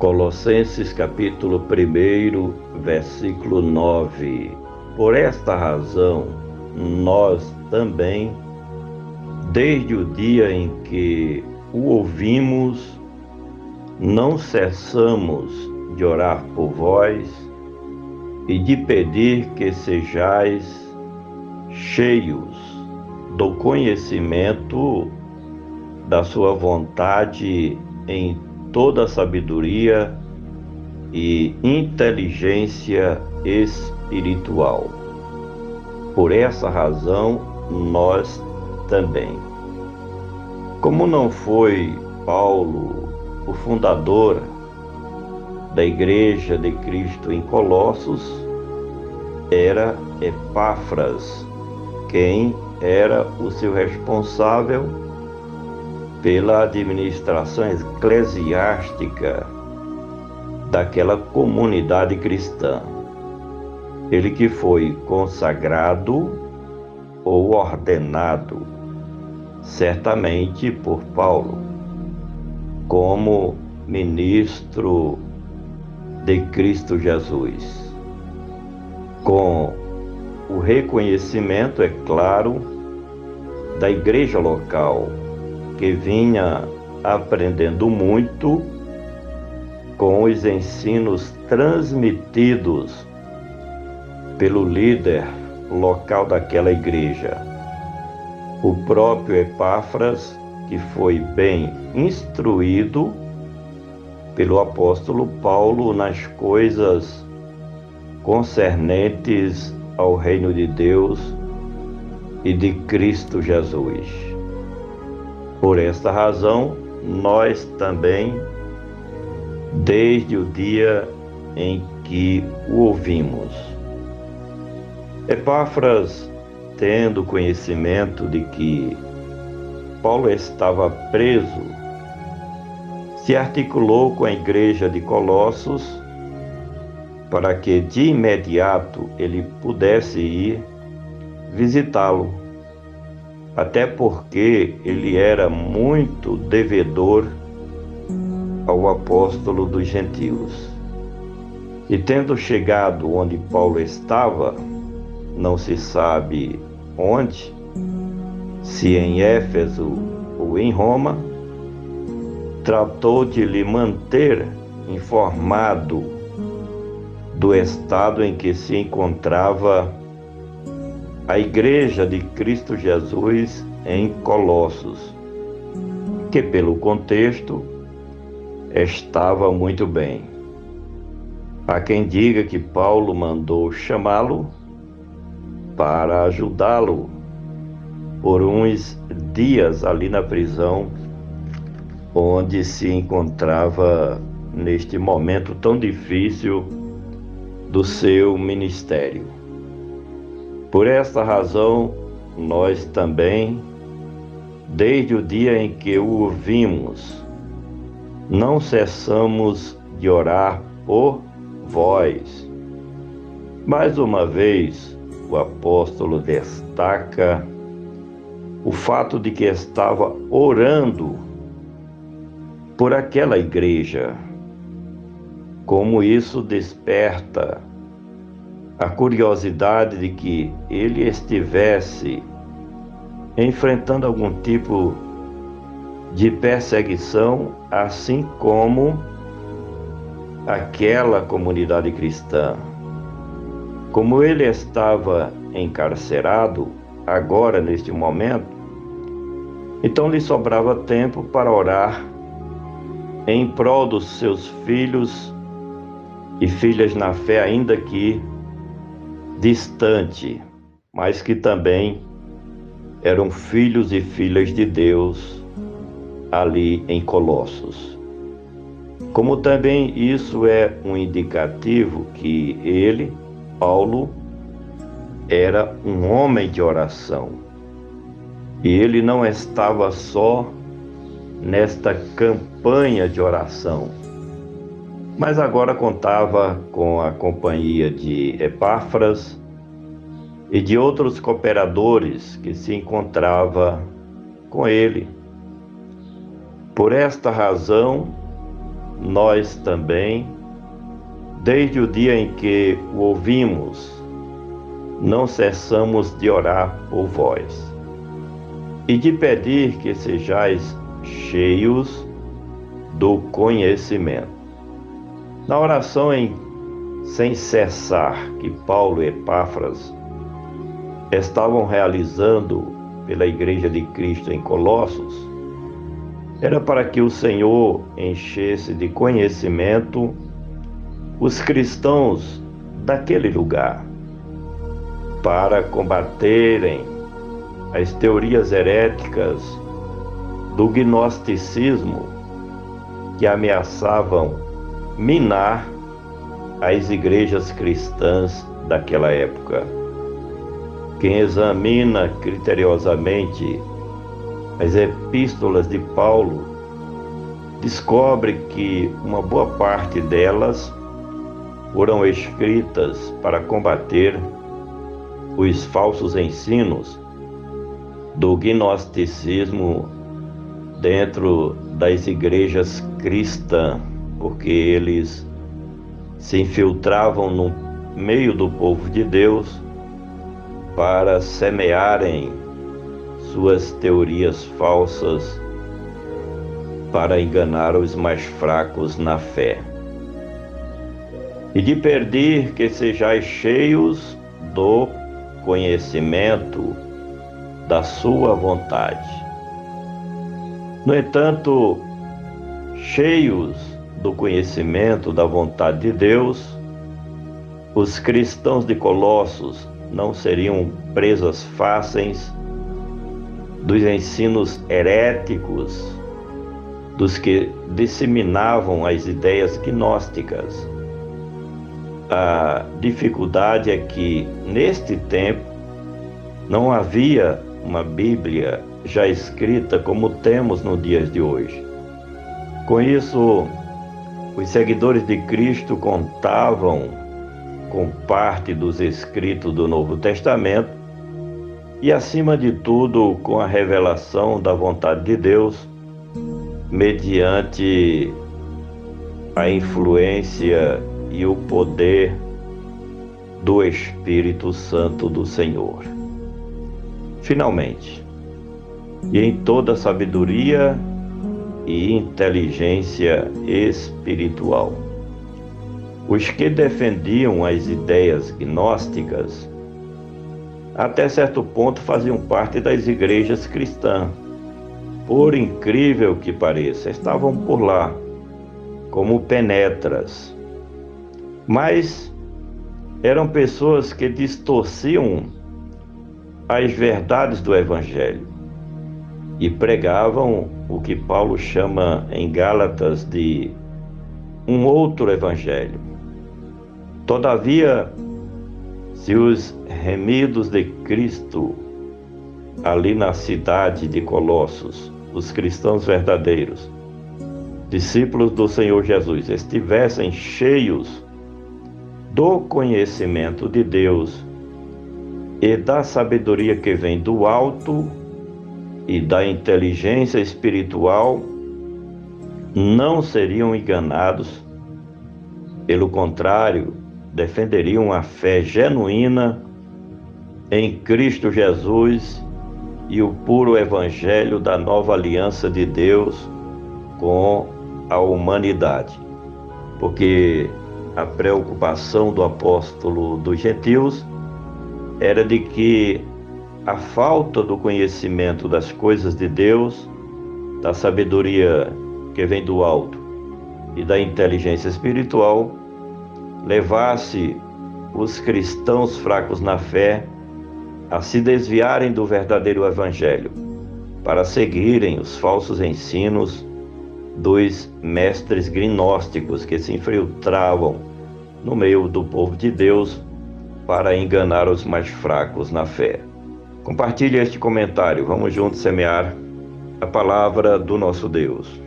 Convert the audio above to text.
Colossenses capítulo 1, versículo 9. Por esta razão, nós também, desde o dia em que o ouvimos, não cessamos de orar por vós e de pedir que sejais cheios do conhecimento da sua vontade em toda sabedoria e inteligência espiritual. Por essa razão, nós também. Como não foi Paulo o fundador da Igreja de Cristo em Colossos, era Epáfras quem era o seu responsável pela administração eclesiástica daquela comunidade cristã. Ele que foi consagrado ou ordenado, certamente por Paulo, como ministro de Cristo Jesus, com o reconhecimento, é claro, da igreja local, que vinha aprendendo muito com os ensinos transmitidos pelo líder local daquela igreja, o próprio Epáfras, que foi bem instruído pelo apóstolo Paulo nas coisas concernentes ao reino de Deus e de Cristo Jesus. Por esta razão, nós também, desde o dia em que o ouvimos. Epáfras, tendo conhecimento de que Paulo estava preso, se articulou com a igreja de Colossos para que de imediato ele pudesse ir visitá-lo, até porque ele era muito devedor ao apóstolo dos gentios. E tendo chegado onde Paulo estava, não se sabe onde, se em Éfeso ou em Roma, tratou de lhe manter informado do estado em que se encontrava a Igreja de Cristo Jesus em Colossos, que pelo contexto estava muito bem. Há quem diga que Paulo mandou chamá-lo para ajudá-lo por uns dias ali na prisão, onde se encontrava neste momento tão difícil do seu ministério. Por esta razão, nós também, desde o dia em que o ouvimos, não cessamos de orar por vós. Mais uma vez, o apóstolo destaca o fato de que estava orando por aquela igreja. Como isso desperta a curiosidade de que ele estivesse enfrentando algum tipo de perseguição, assim como aquela comunidade cristã. Como ele estava encarcerado agora, neste momento, então lhe sobrava tempo para orar em prol dos seus filhos e filhas na fé, ainda que distante, mas que também eram filhos e filhas de Deus ali em Colossos. Como também isso é um indicativo que ele, Paulo, era um homem de oração. E ele não estava só nesta campanha de oração, mas agora contava com a companhia de Epáfras e de outros cooperadores que se encontrava com ele. Por esta razão, nós também, desde o dia em que o ouvimos, não cessamos de orar por vós e de pedir que sejais cheios do conhecimento. Na oração sem cessar que Paulo e Epáfras estavam realizando pela Igreja de Cristo em Colossos, era para que o Senhor enchesse de conhecimento os cristãos daquele lugar, para combaterem as teorias heréticas do gnosticismo que ameaçavam minar as igrejas cristãs daquela época. Quem examina criteriosamente as epístolas de Paulo descobre que uma boa parte delas foram escritas para combater os falsos ensinos do gnosticismo dentro das igrejas cristãs, porque eles se infiltravam no meio do povo de Deus para semearem suas teorias falsas para enganar os mais fracos na fé. E de pedir que sejais cheios do conhecimento da sua vontade. No entanto, cheios do conhecimento da vontade de Deus, os cristãos de Colossos não seriam presas fáceis dos ensinos heréticos dos que disseminavam as ideias gnósticas. A dificuldade é que, neste tempo, não havia uma Bíblia já escrita como temos nos dias de hoje. Com isso, os seguidores de Cristo contavam com parte dos escritos do Novo Testamento e, acima de tudo, com a revelação da vontade de Deus, mediante a influência e o poder do Espírito Santo do Senhor. Finalmente, e em toda sabedoria e inteligência espiritual. Os que defendiam as ideias gnósticas, até certo ponto, faziam parte das igrejas cristãs. Por incrível que pareça, estavam por lá, como penetras. Mas eram pessoas que distorciam as verdades do Evangelho e pregavam o que Paulo chama em Gálatas de um outro Evangelho. Todavia, se os remidos de Cristo, ali na cidade de Colossos, os cristãos verdadeiros, discípulos do Senhor Jesus, estivessem cheios do conhecimento de Deus e da sabedoria que vem do alto e da inteligência espiritual, não seriam enganados. Pelo contrário, defenderiam a fé genuína em Cristo Jesus e o puro evangelho da nova aliança de Deus com a humanidade. Porque a preocupação do apóstolo dos gentios era de que a falta do conhecimento das coisas de Deus, da sabedoria que vem do alto e da inteligência espiritual, levasse os cristãos fracos na fé a se desviarem do verdadeiro evangelho, para seguirem os falsos ensinos dos mestres gnósticos que se infiltravam no meio do povo de Deus para enganar os mais fracos na fé. Compartilhe este comentário. Vamos juntos semear a palavra do nosso Deus.